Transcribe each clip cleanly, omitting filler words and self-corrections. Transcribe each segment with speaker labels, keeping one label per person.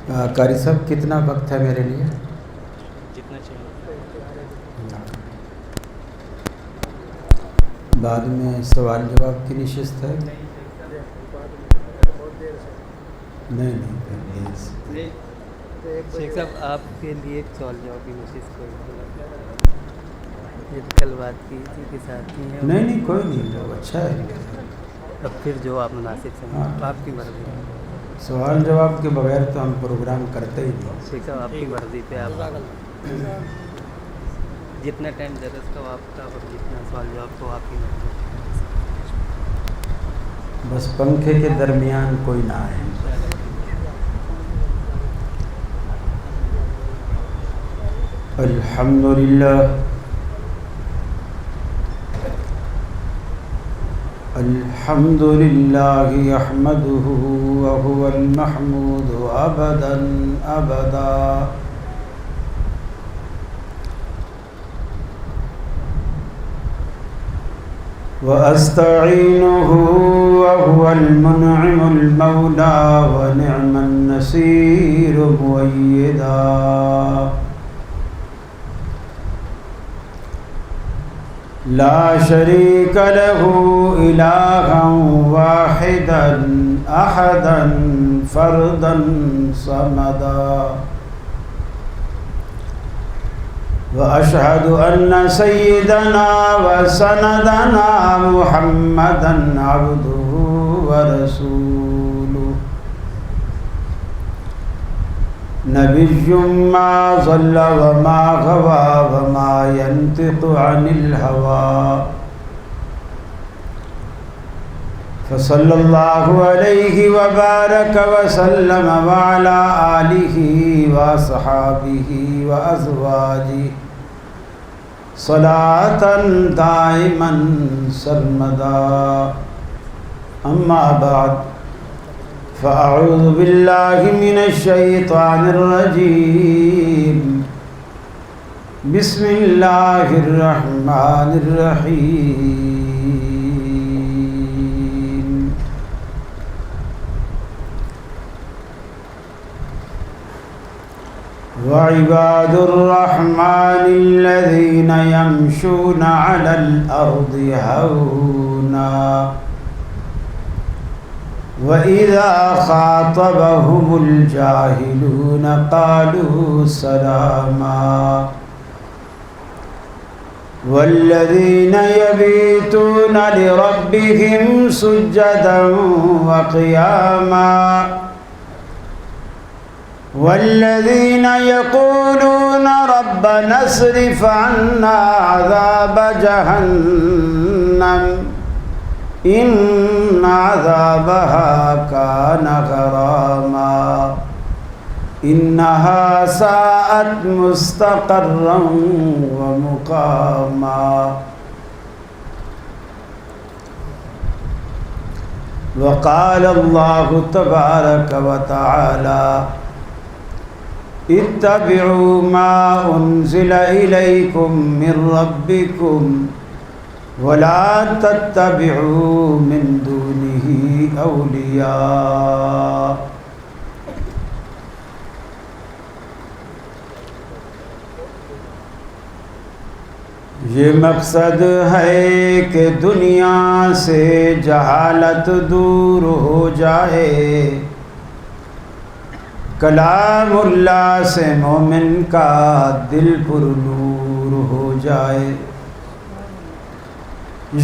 Speaker 1: قاری صاحب کتنا وقت ہے میرے لیے؟
Speaker 2: جتنا چاہیے.
Speaker 1: بعد میں سوال جواب کی نشست ہے؟ نہیں
Speaker 3: شیخ صاحب آپ کے لیے ایک سوال جواب کی نشست یہ کل بات کی اسی کے ساتھ ہی ہے.
Speaker 1: نہیں کوئی نہیں، اچھا ہے.
Speaker 3: اب پھر جو آپ مناسب سمجھیں آپ کی مرضی.
Speaker 1: سوال جواب کے بغیر تو ہم پروگرام کرتے ہی نہیں.
Speaker 3: شیخ صاحب آپ کی مرضی پہ آپ جتنا ٹائم درس کا آپ کا اور جتنا سوال جواب کو آپ کی مرضی.
Speaker 1: بس پنکھے کے درمیان کوئی نہ آئے. الحمدللہ الحمدللہ احمدہ وهو المحمود ابدا ابدا واستعینہ وهو المنعم المولى ونعم النصير مؤیدا. لا شريك له إلها واحدا أحدا فردا صمدا. وأشهد أن سيدنا وسندنا محمدا عبده ورسوله نبي ما ضل وما غوى وما ينطق عن الهوى. فصلى الله عليه وبارك وسلم وعلى آله وأصحابه وأزواجه صلاة دائما سرمدا. أما بعد فأعوذ بالله من الشيطان الرجيم. بسم الله الرحمن الرحيم. وعباد الرحمن الذين يمشون على الأرض هونا وَإِذَا خَاطَبَهُمُ الْجَاهِلُونَ قَالُوا سَلَامًا. وَالَّذِينَ يَبِيتُونَ لِرَبِّهِمْ سُجَّدًا وَقِيَامًا. وَالَّذِينَ يَقُولُونَ رَبَّنَا اصْرِفْ عَنَّا عَذَابَ جَهَنَّمَ إن عذابها كان غراما إنها ساءت مستقرا ومقاما. وقال الله تبارك وتعالى اتبعوا ما أنزل إليكم من ربكم ولا تتبعوا من دونه أولياء. یہ مقصد ہے کہ دنیا سے جہالت دور ہو جائے، کلام اللہ سے مومن کا دل پر نور ہو جائے.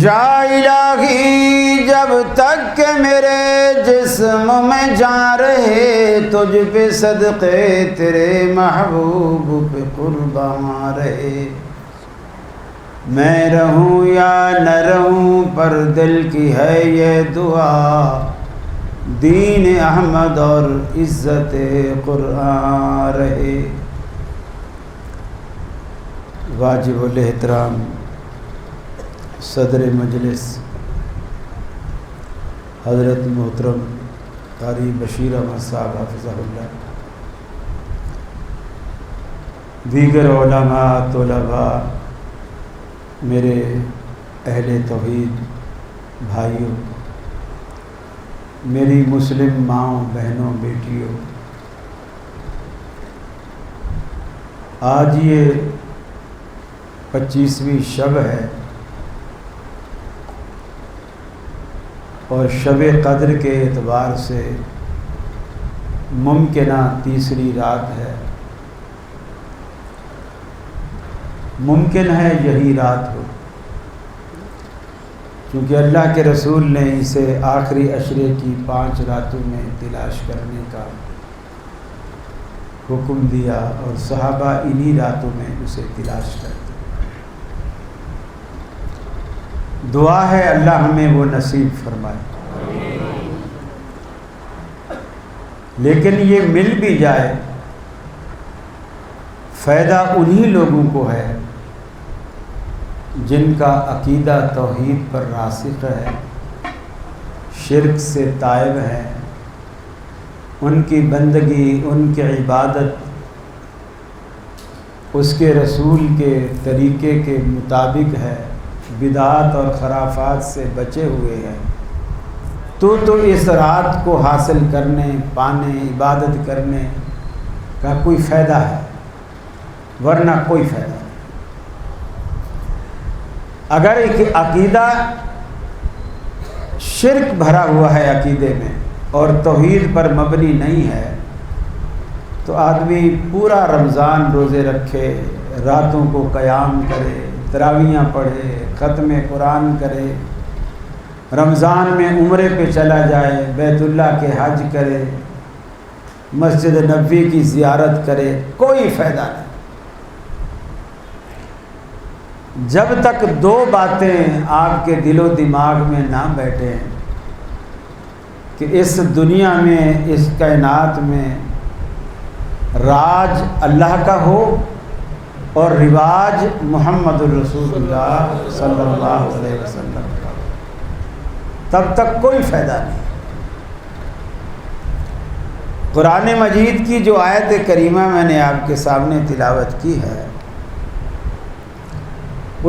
Speaker 1: یا الہی جب تک کہ میرے جسم میں جان رہے، تجھ پہ صدقے تیرے محبوب پہ قربان رہے. میں رہوں یا نہ رہوں پر دل کی ہے یہ دعا، دین احمد اور عزت قرآن رہے. واجب الاحترام صدر مجلس حضرت محترم قاری بشیر احمد صاحب حافظہ اللہ، دیگر علماء طلباء، میرے اہل توحید بھائیوں، میری مسلم ماؤں بہنوں بیٹیوں، آج یہ 25ویں شب ہے اور شب قدر کے اعتبار سے ممکنہ تیسری رات ہے۔ ممکن ہے یہی رات ہو، کیونکہ اللہ کے رسول نے اسے آخری عشرے کی 5 راتوں میں تلاش کرنے کا حکم دیا اور صحابہ انہی راتوں میں اسے تلاش کرتے۔ دعا ہے اللہ ہمیں وہ نصیب فرمائے، لیکن یہ مل بھی جائے فائدہ انہی لوگوں کو ہے جن کا عقیدہ توحید پر راسخ ہے، شرک سے تائب ہے، ان کی بندگی، ان کی عبادت اس کے رسول کے طریقے کے مطابق ہے، بدعات اور خرافات سے بچے ہوئے ہیں، تو اس رات کو حاصل کرنے، پانے، عبادت کرنے کا کوئی فائدہ ہے، ورنہ کوئی فائدہ نہیں۔ اگر ایک عقیدہ شرک بھرا ہوا ہے عقیدے میں اور توحید پر مبنی نہیں ہے تو آدمی پورا رمضان روزے رکھے، راتوں کو قیام کرے، تراویحاں پڑھے، ختم قرآن کرے، رمضان میں عمرے پہ چلا جائے، بیت اللہ کے حج کرے، مسجد نبوی کی زیارت کرے، کوئی فائدہ نہیں جب تک 2 باتیں آپ کے دل و دماغ میں نہ بیٹھیں کہ اس دنیا میں، اس کائنات میں راج اللہ کا ہو اور رواج محمد الرسول اللہ صلی اللہ علیہ وسلم کا ہو، تب تک کوئی فائدہ نہیں۔ قرآن مجید کی جو آیت کریمہ میں نے آپ کے سامنے تلاوت کی ہے،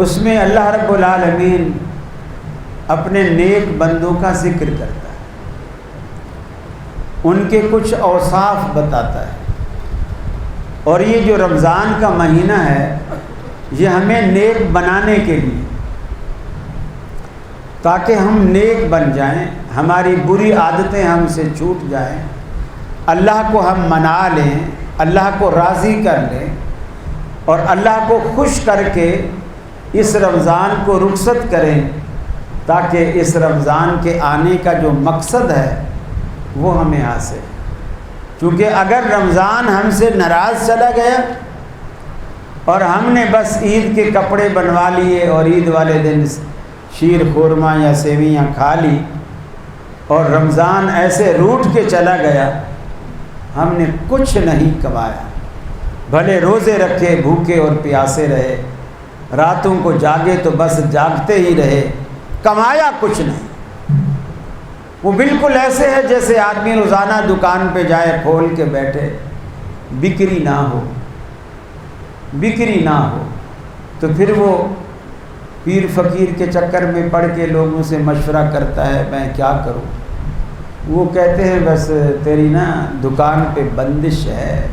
Speaker 1: اس میں اللہ رب العالمین اپنے نیک بندوں کا ذکر کرتا ہے، ان کے کچھ اوصاف بتاتا ہے، اور یہ جو رمضان کا مہینہ ہے یہ ہمیں نیک بنانے کے لیے، تاکہ ہم نیک بن جائیں، ہماری بری عادتیں ہم سے چھوٹ جائیں، اللہ کو ہم منا لیں، اللہ کو راضی کر لیں اور اللہ کو خوش کر کے اس رمضان کو رخصت کریں، تاکہ اس رمضان کے آنے کا جو مقصد ہے وہ ہمیں حاصل۔ کیونکہ اگر رمضان ہم سے ناراض چلا گیا اور ہم نے بس عید کے کپڑے بنوا لیے اور عید والے دن شیر خورما یا سیویاں کھا لی اور رمضان ایسے روٹ کے چلا گیا، ہم نے کچھ نہیں کمایا، بھلے روزے رکھے، بھوکے اور پیاسے رہے، راتوں کو جاگے تو بس جاگتے ہی رہے، کمایا کچھ نہیں۔ وہ بالکل ایسے ہے جیسے آدمی روزانہ دکان پہ جائے، کھول کے بیٹھے، بکری نہ ہو تو پھر وہ پیر فقیر کے چکر میں پڑھ کے لوگوں سے مشورہ کرتا ہے میں کیا کروں۔ وہ کہتے ہیں بس تیری نا دکان پہ بندش ہے،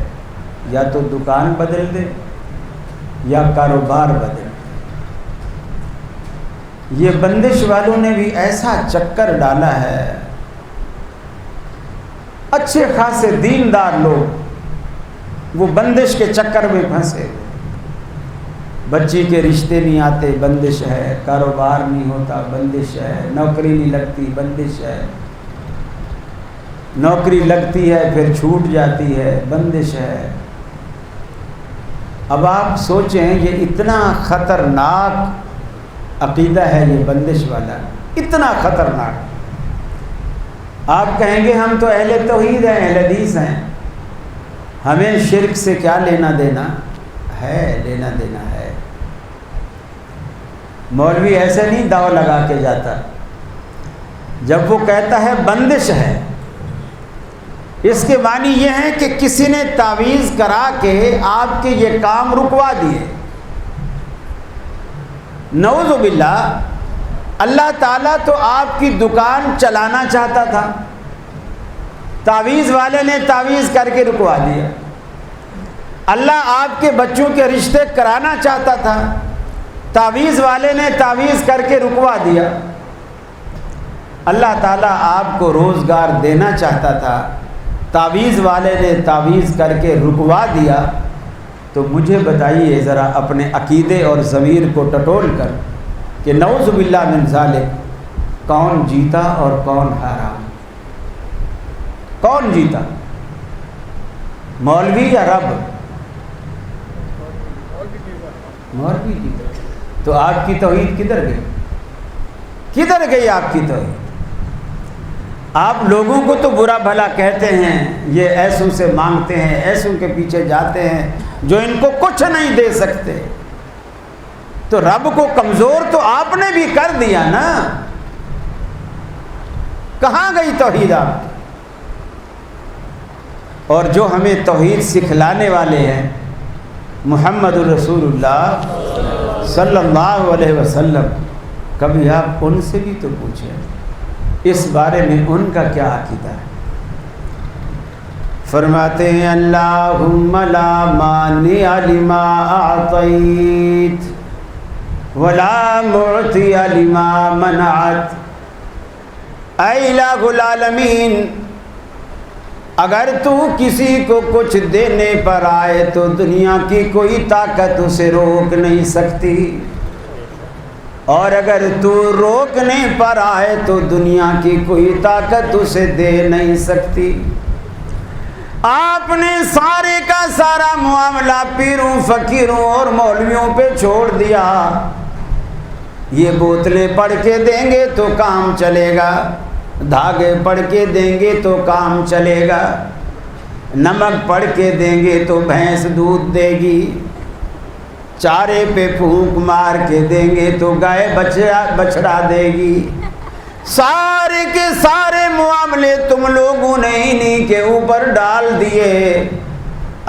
Speaker 1: یا تو دکان بدل دے یا کاروبار بدل دے۔ یہ بندش والوں نے بھی ایسا چکر ڈالا ہے، اچھے خاصے دیندار لوگ وہ بندش کے چکر میں پھنسے، بچی کے رشتے نہیں آتے، بندش ہے، کاروبار نہیں ہوتا، بندش ہے، نوکری نہیں لگتی، بندش ہے، نوکری لگتی ہے پھر چھوٹ جاتی ہے، بندش ہے۔ اب آپ سوچیں یہ اتنا خطرناک عقیدہ ہے یہ بندش والا، اتنا خطرناک۔ آپ کہیں گے ہم تو اہل توحید ہیں، اہل حدیث ہیں، ہمیں شرک سے کیا لینا دینا ہے؟ لینا دینا ہے۔ مولوی ایسے نہیں داؤ لگا کے جاتا، جب وہ کہتا ہے بندش ہے، اس کے معنی یہ ہے کہ کسی نے تعویذ کرا کے آپ کے یہ کام رکوا دیے۔ نعوذ باللہ، اللہ تعالیٰ تو آپ کی دکان چلانا چاہتا تھا، تعویذ والے نے تعویذ کر کے رکوا دیا۔ اللہ آپ کے بچوں کے رشتے کرانا چاہتا تھا، تعویذ والے نے تعویذ کر کے رکوا دیا۔ اللہ تعالیٰ آپ کو روزگار دینا چاہتا تھا، تعویذ والے نے تعویذ کر کے رکوا دیا۔ تو مجھے بتائیے ذرا اپنے عقیدے اور ضمیر کو ٹٹول کر کہ نعوذ باللہ من ذالک، کون جیتا اور کون ہارا؟ کون جیتا، مولوی یا رب؟ مولوی جیتا۔ تو آپ کی توحید کدھر گئی؟ کدھر گئی آپ کی توحید؟ آپ لوگوں کو تو برا بھلا کہتے ہیں، یہ ایسوں سے مانگتے ہیں، ایسوں کے پیچھے جاتے ہیں جو ان کو کچھ نہیں دے سکتے، تو رب کو کمزور تو آپ نے بھی کر دیا نا۔ کہاں گئی توحید آپ کی؟ اور جو ہمیں توحید سکھلانے والے ہیں محمد الرسول اللہ صلی اللہ علیہ وسلم، کبھی آپ ان سے بھی تو پوچھیں اس بارے میں ان کا کیا عقیدہ ہے۔ فرماتے ہیں اللہم لا مانع لما اعطیت ولا معطی لما منعت۔ اے الہ العالمین، اگر تو کسی کو کچھ دینے پر آئے تو دنیا کی کوئی طاقت اسے روک نہیں سکتی، اور اگر تو روکنے پر آئے تو دنیا کی کوئی طاقت اسے دے نہیں سکتی۔ آپ نے سارے کا سارا معاملہ پیروں، فقیروں اور مولویوں پہ چھوڑ دیا۔ یہ بوتلیں پڑھ کے دیں گے تو کام چلے گا، دھاگے پڑھ کے دیں گے تو کام چلے گا، نمک پڑھ کے دیں گے تو بھینس دودھ دے گی، چارے پہ پھونک مار کے دیں گے تو گائے بچڑا دے گی۔ سارے کے سارے معاملے تم لوگوں نے انہی کے اوپر ڈال دیے۔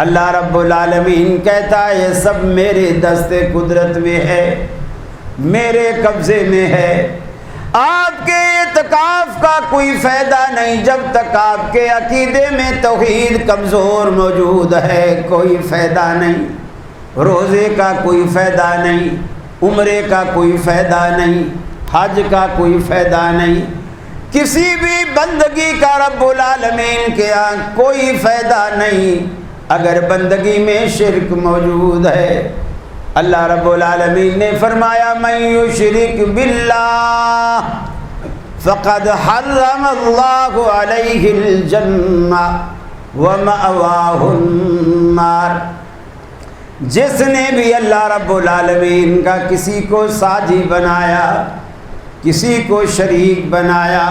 Speaker 1: اللہ رب العالمین کہتا ہے یہ سب میرے دست قدرت میں ہے، میرے قبضے میں ہے۔ آپ کے اعتکاف کا کوئی فائدہ نہیں جب تک آپ کے عقیدے میں توحید کمزور موجود ہے، کوئی فائدہ نہیں۔ روزے کا کوئی فائدہ نہیں، عمرے کا کوئی فائدہ نہیں، حج کا کوئی فائدہ نہیں، کسی بھی بندگی کا رب العالمین کے ہاں کوئی فائدہ نہیں اگر بندگی میں شرک موجود ہے۔ اللہ رب العالمین نے فرمایا من یشرک باللہ فقد حرم اللہ علیہ الجنہ ومأواہ النار۔ جس نے بھی اللہ رب العالمین کا کسی کو ساجی بنایا، کسی کو شریک بنایا،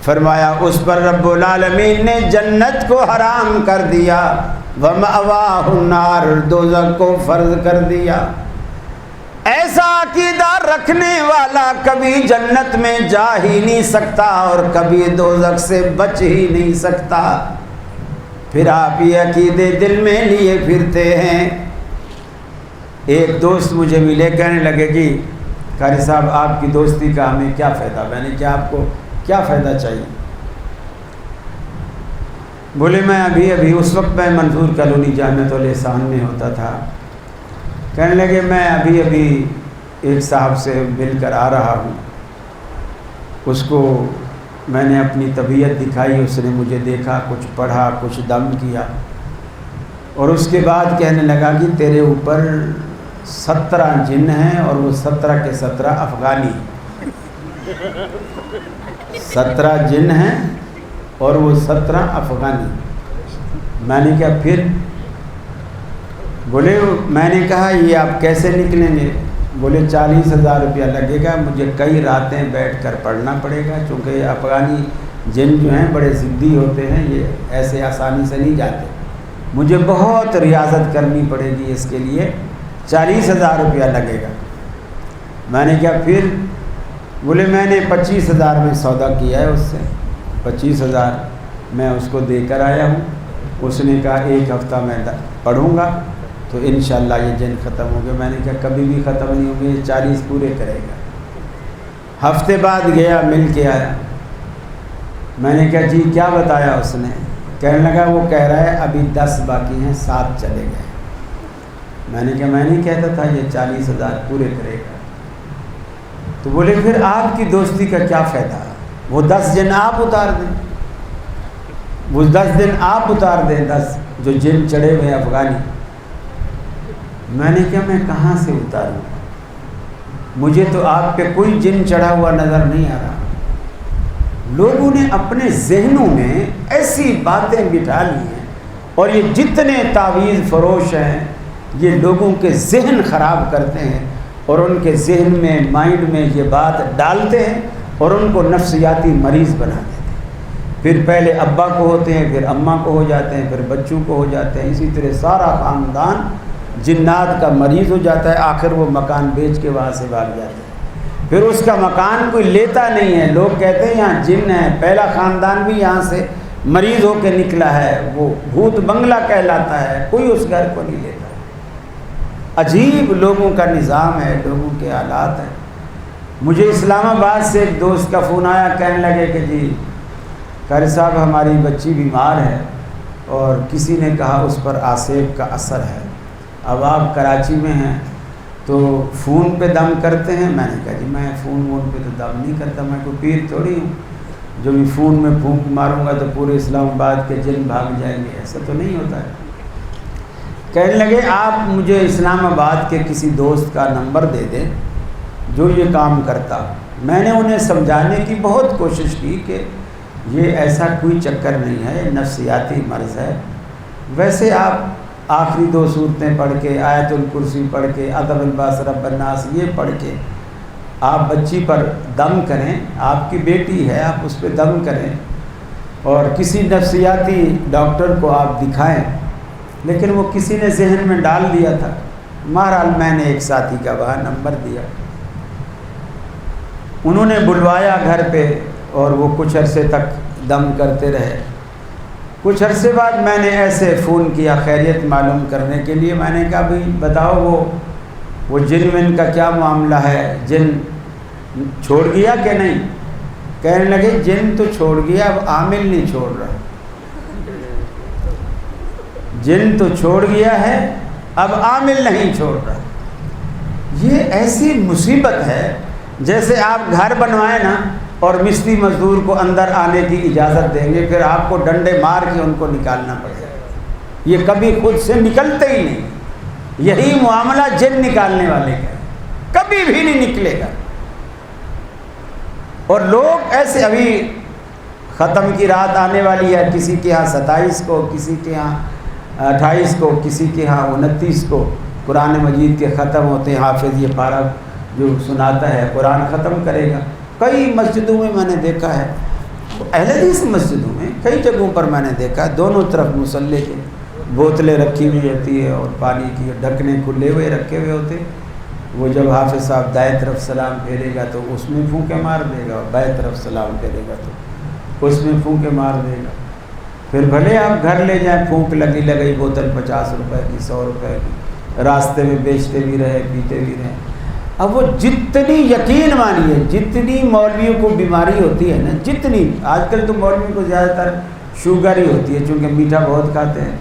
Speaker 1: فرمایا اس پر رب العالمین نے جنت کو حرام کر دیا، وَمَأْوَاهُ النَّارُ دوزخ کو فرض کر دیا۔ ایسا عقیدہ رکھنے والا کبھی جنت میں جا ہی نہیں سکتا اور کبھی دوزخ سے بچ ہی نہیں سکتا۔ پھر آپ یہ عقیدے دل میں لیے پھرتے ہیں۔ ایک دوست مجھے ملے، کہنے لگے جی قاری صاحب آپ کی دوستی کا ہمیں کیا فائدہ؟ میں نے کہا آپ کو کیا فائدہ چاہیے؟ بولے میں ابھی اس وقت میں منظور کالونی جامعۃ الاحسان میں ہوتا تھا، کہنے لگے میں ابھی ایک صاحب سے مل کر آ رہا ہوں، اس کو میں نے اپنی طبیعت دکھائی، اس نے مجھے دیکھا، کچھ پڑھا، کچھ دم کیا، اور اس کے بعد کہنے لگا کہ تیرے اوپر 17 جن ہیں اور وہ 17 کے 17 افغانی، 17 جن ہیں اور وہ 17 افغانی۔ میں نے کہا پھر؟ بولے میں نے کہا یہ آپ کیسے نکلیں گے؟ بولے 40,000 روپیہ لگے گا، مجھے کئی راتیں بیٹھ کر پڑھنا پڑے گا، چونکہ یہ افغانی جن جو ہیں بڑے ضدی ہوتے ہیں، یہ ایسے آسانی سے نہیں جاتے، مجھے بہت ریاضت کرنی پڑے گی، اس کے لیے 40,000 روپیہ لگے گا۔ میں نے کہا پھر؟ بولے میں نے 25,000 میں سودا کیا ہے اس سے، 25,000 میں اس کو دے کر آیا ہوں۔ اس نے کہا 1 ہفتہ میں پڑھوں گا تو انشاءاللہ یہ جن ختم ہو گیا۔ میں نے کہا کبھی بھی ختم نہیں ہوں گے، یہ 40 پورے کرے گا۔ ہفتے بعد گیا، مل کے آیا، میں نے کہا جی کیا بتایا اس نے؟ کہنے لگا وہ کہہ رہا ہے ابھی 10 باقی ہیں، 7 چلے گئے۔ میں نے کہا میں نہیں کہتا تھا یہ 40,000 پورے کرے گا۔ تو بولے پھر آپ کی دوستی کا کیا فائدہ؟ وہ 10 جن آپ اتار دیں، وہ 10 دن آپ اتار دیں، 10 جو جن چڑھے ہوئے افغانی۔ میں نے کہا میں کہاں سے اتاروں، مجھے تو آپ پہ کوئی جن چڑھا ہوا نظر نہیں آ رہا۔ لوگوں نے اپنے ذہنوں میں ایسی باتیں بٹھا لی ہیں، اور یہ جتنے تعویذ فروش ہیں یہ لوگوں کے ذہن خراب کرتے ہیں، اور ان کے ذہن میں مائنڈ میں یہ بات ڈالتے ہیں اور ان کو نفسیاتی مریض بنا دیتے ہیں۔ پھر پہلے ابا کو ہوتے ہیں، پھر اماں کو ہو جاتے ہیں، پھر بچوں کو ہو جاتے ہیں، اسی طرح سارا خاندان جنات کا مریض ہو جاتا ہے۔ آخر وہ مکان بیچ کے وہاں سے بھاگ جاتے ہیں، پھر اس کا مکان کوئی لیتا نہیں ہے۔ لوگ کہتے ہیں یہاں جن ہے، پہلا خاندان بھی یہاں سے مریض ہو کے نکلا ہے، وہ بھوت بنگلہ کہلاتا ہے، کوئی اس گھر کو نہیں لیتا۔ عجیب لوگوں کا نظام ہے، لوگوں کے حالات ہیں۔ مجھے اسلام آباد سے ایک دوست کا فون آیا، کہنے لگے کہ جی قاری صاحب ہماری بچی بیمار ہے اور کسی نے کہا اس پر آسیب کا اثر ہے، اب آپ کراچی میں ہیں تو فون پہ دم کرتے ہیں؟ میں نے کہا جی میں فون پہ تو دم نہیں کرتا، میں کوئی پیر تھوڑی ہوں جو بھی فون میں پھونک ماروں گا تو پورے اسلام آباد کے جن بھاگ جائیں گے، ایسا تو نہیں ہوتا ہے۔ کہنے لگے آپ مجھے اسلام آباد کے کسی دوست کا نمبر دے دیں جو یہ کام کرتا۔ میں نے انہیں سمجھانے کی بہت کوشش کی کہ یہ ایسا کوئی چکر نہیں ہے، نفسیاتی مرض ہے۔ ویسے آپ آخری 2 سورتیں پڑھ کے، آیت الکرسی پڑھ کے، ادب الباس رب الناس یہ پڑھ کے آپ بچی پر دم کریں، آپ کی بیٹی ہے آپ اس پہ دم کریں، اور کسی نفسیاتی ڈاکٹر کو آپ دکھائیں۔ لیکن وہ کسی نے ذہن میں ڈال دیا تھا۔ بہرحال میں نے ایک ساتھی کا وہاں نمبر دیا، انہوں نے بلوایا گھر پہ اور وہ کچھ عرصے تک دم کرتے رہے۔ کچھ عرصے بعد میں نے ایسے فون کیا خیریت معلوم کرنے کے لیے، میں نے کہا بھئی بتاؤ وہ جن ون کا کیا معاملہ ہے، جن چھوڑ گیا کہ نہیں؟ کہنے لگے جن تو چھوڑ گیا، اب عامل نہیں چھوڑ رہا۔ جن تو چھوڑ گیا ہے، اب عامل نہیں چھوڑ رہا۔ یہ ایسی مصیبت ہے جیسے آپ گھر بنوائیں نا اور مستری مزدور کو اندر آنے کی اجازت دیں گے، پھر آپ کو ڈنڈے مار کے ان کو نکالنا پڑے گا۔ یہ کبھی خود سے نکلتے ہی نہیں۔ یہی معاملہ جن نکالنے والے کا ہے، کبھی بھی نہیں نکلے گا۔ اور لوگ ایسے، ابھی ختم کی رات آنے والی ہے، کسی کے ہاں 27 کو، کسی کے ہاں 28 کو، کسی کے ہاں 29 کو قرآن مجید کے ختم ہوتے ہیں۔ حافظ یہ پارہ جو سناتا ہے قرآن ختم کرے گا۔ کئی مسجدوں میں میں نے دیکھا ہے، اہل حدیث مسجدوں میں کئی جگہوں پر میں نے دیکھا ہے، دونوں طرف مصلی کے بوتلیں رکھی ہوئی ہوتی ہے اور پانی کی ڈھکنے کھلے ہوئے رکھے ہوئے ہوتے۔ وہ جب حافظ صاحب دائیں طرف سلام پھیرے گا تو اس میں پھونکے مار دے گا، اور بائیں طرف سلام پھیرے گا تو اس میں پھونکے مار دے گا۔ پھر بھلے آپ گھر لے جائیں، پھونک لگی بوتل 50 روپے کی، 100 روپے کی، راستے میں بیچتے بھی رہے، پیتے بھی رہے۔ اب وہ جتنی یقین مانیے، جتنی مولویوں کو بیماری ہوتی ہے نا، جتنی آج کل تو مولویوں کو زیادہ تر شوگر ہی ہوتی ہے، چونکہ میٹھا بہت کھاتے ہیں،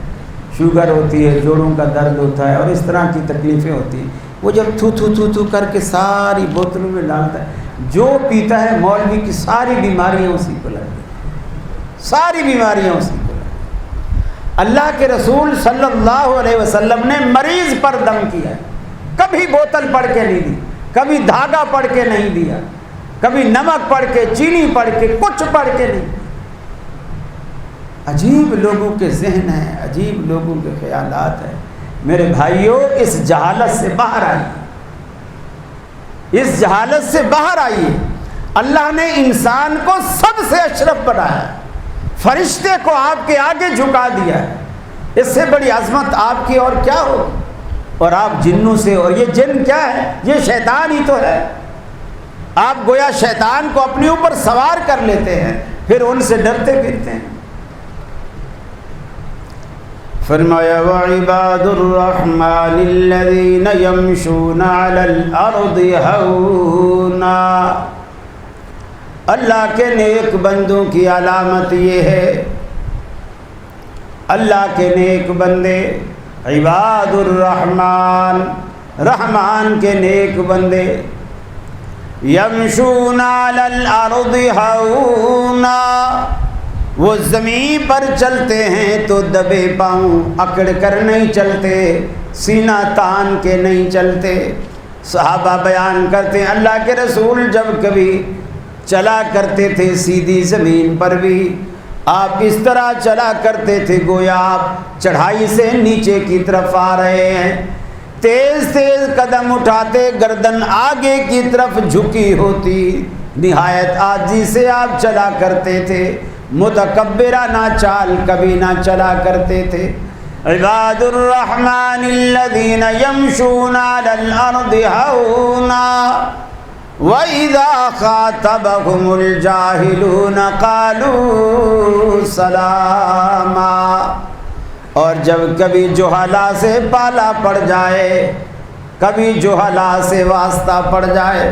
Speaker 1: شوگر ہوتی ہے، جوڑوں کا درد ہوتا ہے اور اس طرح کی تکلیفیں ہوتی ہیں۔ وہ جب تھو کر کے ساری بوتلوں میں ڈالتا ہے، جو پیتا ہے مولوی کی ساری بیماریاں اسی کو لگ گئی، ساری بیماریاں اسی کو لگ گئی۔ اللہ کے رسول صلی اللہ علیہ وسلم نے مریض پر دم کیا ہے، کبھی بوتل پڑھ کے نہیں دی، کبھی دھاگا پڑھ کے نہیں دیا، کبھی نمک پڑھ کے، چینی پڑھ کے، کچھ پڑھ کے نہیں۔ عجیب لوگوں کے ذہن ہیں، عجیب لوگوں کے خیالات ہیں۔ میرے بھائیوں، اس جہالت سے باہر آئیے، اس جہالت سے باہر آئیے۔ اللہ نے انسان کو سب سے اشرف بنایا ہے، فرشتے کو آپ کے آگے جھکا دیا ہے، اس سے بڑی عظمت آپ کی اور کیا ہو؟ اور آپ جنوں سے، اور یہ جن کیا ہے؟ یہ شیطان ہی تو ہے۔ آپ گویا شیطان کو اپنے اوپر سوار کر لیتے ہیں، پھر ان سے ڈرتے پھرتے ہیں۔ فرمایا وَعِبَادُ الرَّحْمَنِ الَّذِينَ يَمْشُونَ عَلَى الْأَرْضِ هَوْنًا، اللہ کے نیک بندوں کی علامت یہ ہے اللہ کے نیک بندے، عباد الرحمن، رحمان کے نیک بندے، یمشون علی الارض ہونا، وہ زمین پر چلتے ہیں تو دبے پاؤں اکڑ کر نہیں چلتے، سینہ تان کے نہیں چلتے۔ صحابہ بیان کرتے ہیں اللہ کے رسول جب کبھی چلا کرتے تھے سیدھی زمین پر بھی آپ اس طرح چلا کرتے تھے گویا آپ چڑھائی سے نیچے کی طرف آ رہے ہیں، تیز تیز قدم اٹھاتے، گردن آگے کی طرف جھکی ہوتی، نہایت عاجزی سے آپ چلا کرتے تھے، متکبرانہ چال کبھی نہ چلا کرتے تھے۔ عباد الرحمن الذین یمشون علی الارض ہونا وَإِذَا خَاطَبَهُمُ الْجَاهِلُونَ قَالُوا سَلَامًا، اور جب کبھی جہلا سے پالا پڑ جائے، کبھی جہلا سے واسطہ پڑ جائے،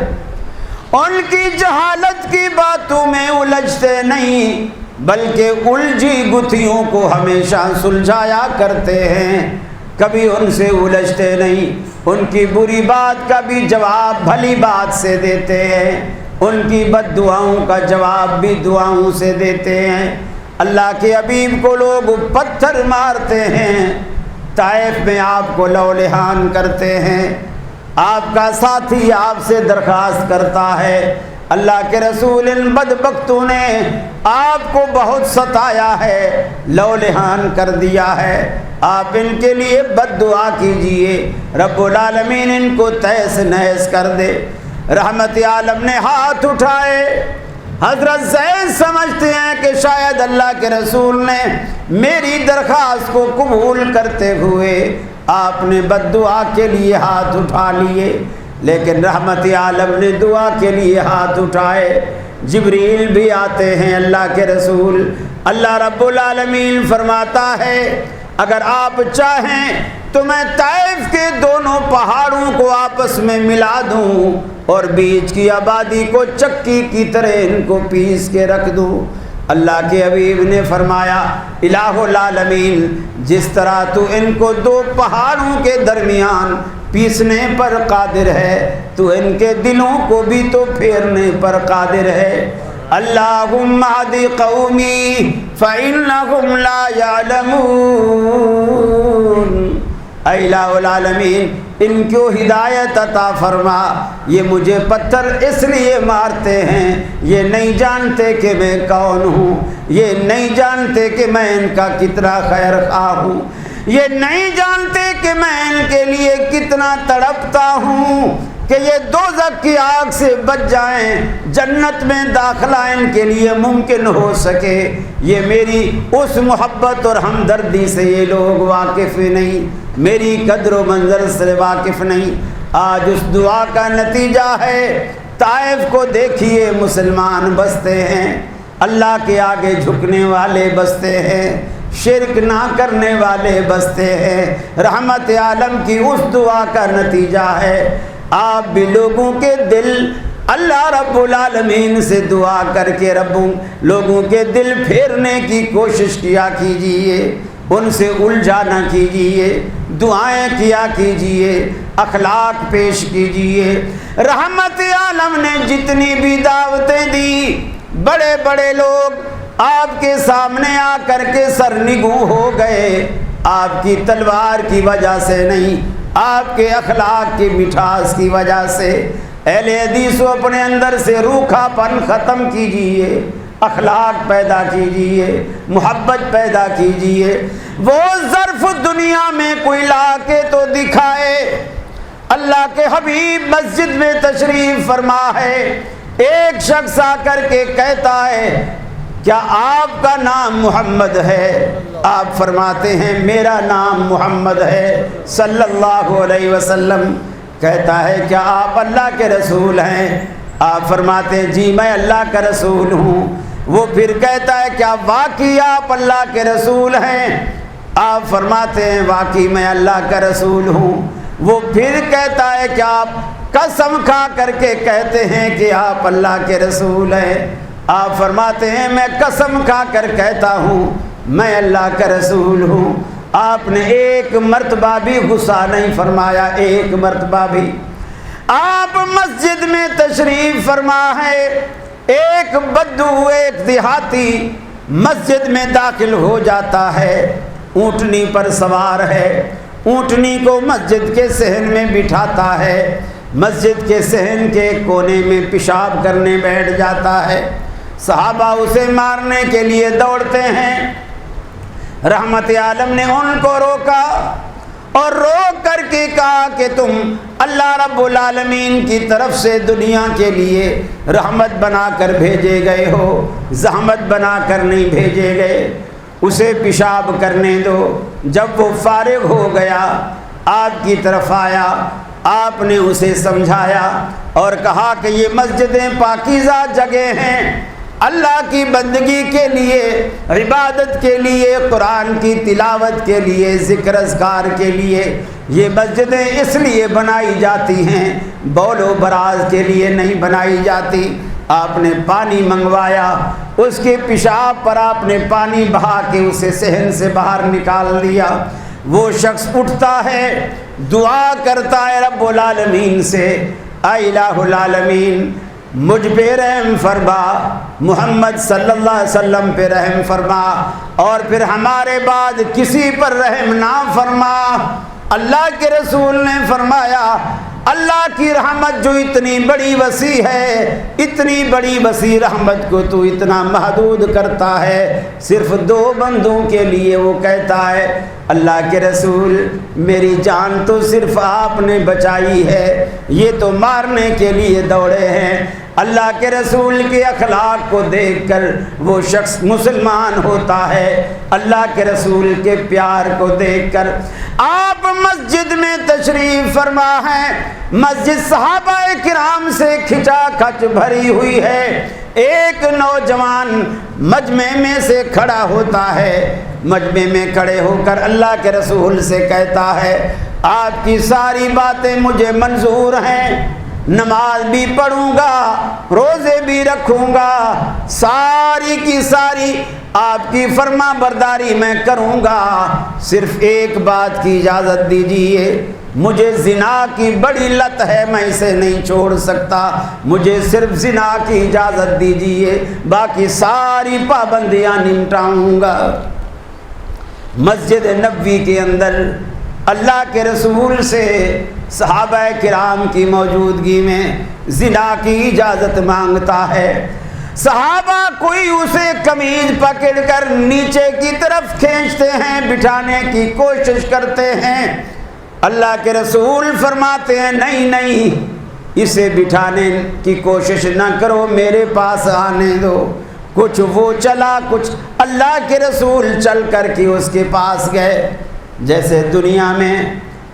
Speaker 1: ان کی جہالت کی باتوں میں الجھتے نہیں بلکہ الجھی گتھیوں کو ہمیشہ سلجھایا کرتے ہیں، کبھی ان سے الجھتے نہیں، ان کی بری بات کا بھی جواب بھلی بات سے دیتے ہیں، ان کی بد دعاؤں کا جواب بھی دعاؤں سے دیتے ہیں۔ اللہ کے حبیب کو لوگ پتھر مارتے ہیں، طائف میں آپ کو لولہان کرتے ہیں، آپ کا ساتھی آپ سے درخواست کرتا ہے، اللہ کے رسول ان بدبختوں نے آپ کو بہت ستایا ہے، لولہان کر دیا ہے، آپ ان کے لیے بد دعا کیجئے، رب العالمین ان کو تہس نہس کر دے۔ رحمت عالم نے ہاتھ اٹھائے، حضرت زید سمجھتے ہیں کہ شاید اللہ کے رسول نے میری درخواست کو قبول کرتے ہوئے آپ نے بد دعا کے لیے ہاتھ اٹھا لیے، لیکن رحمت عالم نے دعا کے لیے ہاتھ اٹھائے۔ جبریل بھی آتے ہیں اللہ کے رسول، اللہ رب العالمین فرماتا ہے اگر آپ چاہیں تو میں طائف کے دونوں پہاڑوں کو آپس میں ملا دوں اور بیچ کی آبادی کو چکی کی طرح ان کو پیس کے رکھ دوں۔ اللہ کے حبیب نے فرمایا الہ العالمین جس طرح تو ان کو دو پہاڑوں کے درمیان پیسنے پر قادر ہے تو ان کے دلوں کو بھی تو پھیرنے پر قادر ہے۔ اللہم اہد قومی فإنہم لا یعلمون، اے الہ العالمین ان کو ہدایت عطا فرما، یہ مجھے پتھر اس لیے مارتے ہیں، یہ نہیں جانتے کہ میں کون ہوں، یہ نہیں جانتے کہ میں ان کا کتنا خیر خواہ ہوں، یہ نہیں جانتے کہ میں ان کے لیے کتنا تڑپتا ہوں کہ یہ دوزخ کی آگ سے بچ جائیں، جنت میں داخلہ ان کے لیے ممکن ہو سکے۔ یہ میری اس محبت اور ہمدردی سے یہ لوگ واقف نہیں، میری قدر و منظر سے واقف نہیں۔ آج اس دعا کا نتیجہ ہے طائف کو دیکھیے، مسلمان بستے ہیں، اللہ کے آگے جھکنے والے بستے ہیں، شرک نہ کرنے والے بستے ہیں۔ رحمت عالم کی اس دعا کا نتیجہ ہے آپ بھی لوگوں کے دل اللہ رب العالمین سے دعا کر کے لوگوں کے دل پھیرنے کی کوشش کیا کیجئے، ان سے الجھا نہ کیجئے، دعائیں کیا کیجئے، اخلاق پیش کیجئے۔ رحمت عالم نے جتنی بھی دعوتیں دی، بڑے بڑے لوگ آپ کے سامنے آ کر کے سرنگوں ہو گئے، آپ کی تلوار کی وجہ سے نہیں، آپ کے اخلاق کی مٹھاس کی وجہ سے۔ اہل حدیث و اپنے اندر سے روکھا پن ختم کیجئے، اخلاق پیدا کیجئے، محبت پیدا کیجئے۔ وہ ظرف دنیا میں کوئی لا کے تو دکھائے۔ اللہ کے حبیب مسجد میں تشریف فرما ہے، ایک شخص آ کر کے کہتا ہے کیا آپ کا نام محمد ہے؟ آپ فرماتے ہیں میرا نام محمد ہے صلی اللہ علیہ وسلم۔ کہتا ہے کیا آپ اللہ کے رسول ہیں؟ آپ فرماتے ہیں جی میں اللہ کا رسول ہوں۔ وہ پھر کہتا ہے کیا واقعی آپ اللہ کے رسول ہیں؟ آپ فرماتے ہیں واقعی میں اللہ کا رسول ہوں۔ وہ پھر کہتا ہے کہ آپ قسم کھا کر کے کہتے ہیں کہ آپ اللہ کے رسول ہیں؟ آپ فرماتے ہیں میں قسم کھا کر کہتا ہوں میں اللہ کا رسول ہوں۔ آپ نے ایک مرتبہ بھی غصہ نہیں فرمایا، ایک مرتبہ بھی۔ آپ مسجد میں تشریف فرما ہے، ایک بدو، ایک دیہاتی مسجد میں داخل ہو جاتا ہے، اونٹنی پر سوار ہے، اونٹنی کو مسجد کے صحن میں بٹھاتا ہے، مسجد کے صحن کے کونے میں پیشاب کرنے بیٹھ جاتا ہے۔ صحابہ اسے مارنے کے لیے دوڑتے ہیں، رحمت عالم نے ان کو روکا اور روک کر کے کہا کہ تم اللہ رب العالمین کی طرف سے دنیا کے لیے رحمت بنا کر بھیجے گئے ہو، زحمت بنا کر نہیں بھیجے گئے، اسے پیشاب کرنے دو۔ جب وہ فارغ ہو گیا، آپ کی طرف آیا، آپ نے اسے سمجھایا اور کہا کہ یہ مسجدیں پاکیزہ جگہ ہیں، اللہ کی بندگی کے لیے، عبادت کے لیے، قرآن کی تلاوت کے لیے، ذکر اذکار کے لیے یہ مسجدیں اس لیے بنائی جاتی ہیں، بول و براز کے لیے نہیں بنائی جاتی۔ آپ نے پانی منگوایا، اس کے پیشاب پر آپ نے پانی بہا کے اسے صحن سے باہر نکال دیا۔ وہ شخص اٹھتا ہے، دعا کرتا ہے رب العالمین سے، اے الہ العالمین مجھ پہ رحم فرما، محمد صلی اللہ علیہ وسلم پہ رحم فرما، اور پھر ہمارے بعد کسی پر رحم نہ فرما۔ اللہ کے رسول نے فرمایا اللہ کی رحمت جو اتنی بڑی وسیع ہے، اتنی بڑی وسیع رحمت کو تو اتنا محدود کرتا ہے، صرف 2 بندوں کے لیے وہ کہتا ہے اللہ کے رسول میری جان تو صرف آپ نے بچائی ہے، یہ تو مارنے کے لیے دوڑے ہیں۔ اللہ کے رسول کے اخلاق کو دیکھ کر وہ شخص مسلمان ہوتا ہے، اللہ کے رسول کے پیار کو دیکھ کر۔ آپ مسجد میں تشریف فرما ہے، مسجد صحابہ کرام سے کھچا کھچ بھری ہوئی ہے۔ ایک نوجوان مجمع میں سے کھڑا ہوتا ہے، مجمع میں کھڑے ہو کر اللہ کے رسول سے کہتا ہے آپ کی ساری باتیں مجھے منظور ہیں، نماز بھی پڑھوں گا، روزے بھی رکھوں گا، ساری کی ساری آپ کی فرما برداری میں کروں گا، صرف ایک بات کی اجازت دیجیے، مجھے زنا کی بڑی لت ہے، میں اسے نہیں چھوڑ سکتا، مجھے صرف زنا کی اجازت دیجیے، باقی ساری پابندیاں نمٹاؤں گا۔ مسجد نبوی کے اندر اللہ کے رسول سے صحابہ کرام کی موجودگی میں زنا کی اجازت مانگتا ہے۔ صحابہ کوئی اسے قمیض پکڑ کر نیچے کی طرف کھینچتے ہیں، بٹھانے کی کوشش کرتے ہیں۔ اللہ کے رسول فرماتے ہیں نہیں نہیں، اسے بٹھانے کی کوشش نہ کرو، میرے پاس آنے دو۔ کچھ وہ چلا، کچھ اللہ کے رسول چل کر کے اس کے پاس گئے۔ جیسے دنیا میں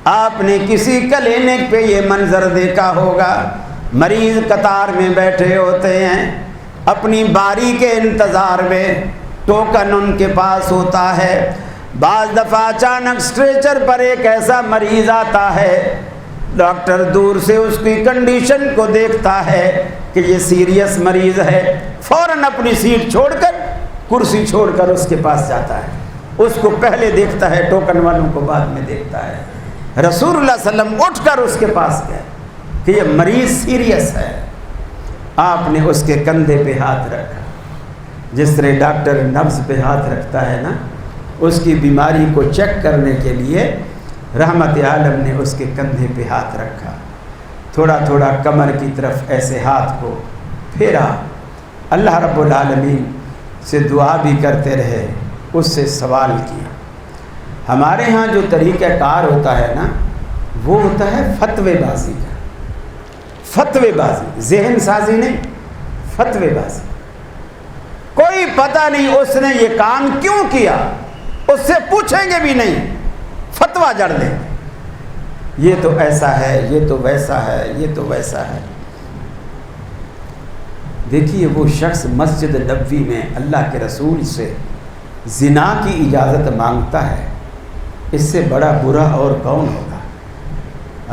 Speaker 1: آپ نے کسی کلینک پہ یہ منظر دیکھا ہوگا، مریض قطار میں بیٹھے ہوتے ہیں اپنی باری کے انتظار میں، ٹوکن ان کے پاس ہوتا ہے۔ بعض دفعہ اچانک اسٹریچر پر ایک ایسا مریض آتا ہے، ڈاکٹر دور سے اس کی کنڈیشن کو دیکھتا ہے کہ یہ سیریس مریض ہے، فوراً اپنی سیٹ چھوڑ کر، کرسی چھوڑ کر اس کے پاس جاتا ہے، اس کو پہلے دیکھتا ہے، ٹوکن والوں کو بعد میں دیکھتا ہے۔ رسول اللہ صلی اللہ علیہ وسلم اٹھ کر اس کے پاس گئے کہ یہ مریض سیریس ہے۔ آپ نے اس کے کندھے پہ ہاتھ رکھا، جس طرح ڈاکٹر نبض پہ ہاتھ رکھتا ہے نا، اس کی بیماری کو چیک کرنے کے لیے رحمت عالم نے اس کے کندھے پہ ہاتھ رکھا، تھوڑا تھوڑا کمر کی طرف ایسے ہاتھ کو پھیرا، اللہ رب العالمین سے دعا بھی کرتے رہے، اس سے سوال کیا۔ ہمارے ہاں جو طریقہ کار ہوتا ہے نا، وہ ہوتا ہے فتوے بازی کا، فتوے بازی، ذہن سازی نہیں، فتوے بازی۔ کوئی پتہ نہیں اس نے یہ کام کیوں کیا، اس سے پوچھیں گے بھی نہیں، فتویٰ جڑ دیں، یہ تو ایسا ہے، یہ تو ویسا ہے، یہ تو ویسا ہے۔ دیکھیے وہ شخص مسجد نبوی میں اللہ کے رسول سے زنا کی اجازت مانگتا ہے، اس سے بڑا برا اور کون ہوگا؟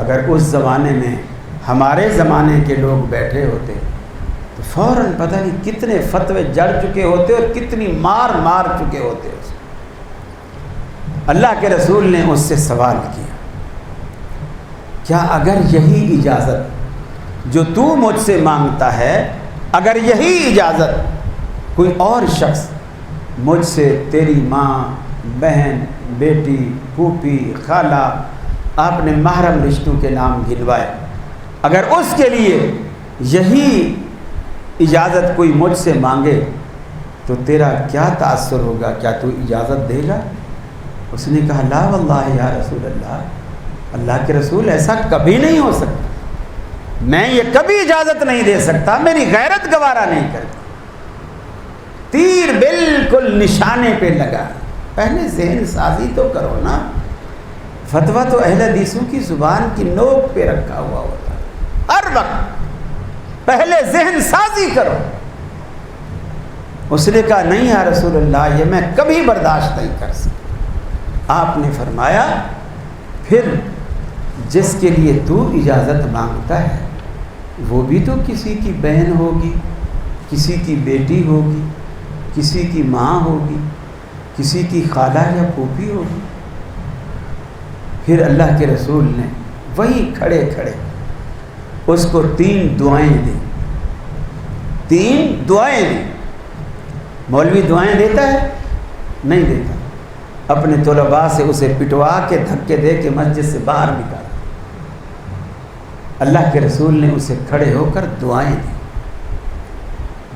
Speaker 1: اگر اس زمانے میں ہمارے زمانے کے لوگ بیٹھے ہوتے فوراً پتہ نہیں کتنے فتوے جڑ چکے ہوتے اور کتنی مار چکے ہوتے اس کو۔ اللہ کے رسول نے اس سے سوال کیا، کیا اگر یہی اجازت جو تو مجھ سے مانگتا ہے، اگر یہی اجازت کوئی اور شخص مجھ سے تیری ماں، بہن، بیٹی، پھوپھی، خالہ، آپ نے محرم رشتوں کے نام گنوائے، اگر اس کے لیے یہی اجازت کوئی مجھ سے مانگے تو تیرا کیا تاثر ہوگا؟ کیا تو اجازت دے گا؟ اس نے کہا لا واللہ یا رسول اللہ، اللہ کے رسول ایسا کبھی نہیں ہو سکتا، میں یہ کبھی اجازت نہیں دے سکتا، میری غیرت گوارا نہیں کرتی۔ تیر بالکل نشانے پہ لگا، پہلے ذہن سازی تو کرو نا، فتویٰ تو اہل حدیثوں کی زبان کی نوک پہ رکھا ہوا ہوتا ہے، ہر وقت پہلے ذہن سازی کرو۔ اس نے کہا نہیں یا رسول اللہ، یہ میں کبھی برداشت نہیں کر سکتا۔ آپ نے فرمایا پھر جس کے لیے تو اجازت مانگتا ہے وہ بھی تو کسی کی بہن ہوگی، کسی کی بیٹی ہوگی، کسی کی ماں ہوگی، کسی کی خالہ یا پھوپھی ہوگی۔ پھر اللہ کے رسول نے وہیں کھڑے کھڑے اس کو 3 دعائیں دیں، 3 دعائیں دیں۔ مولوی دعائیں دیتا ہے؟ نہیں دیتا، اپنے طلباء سے اسے پٹوا کے دھکے دے کے مسجد سے باہر نکالا۔ اللہ کے رسول نے اسے کھڑے ہو کر دعائیں دی۔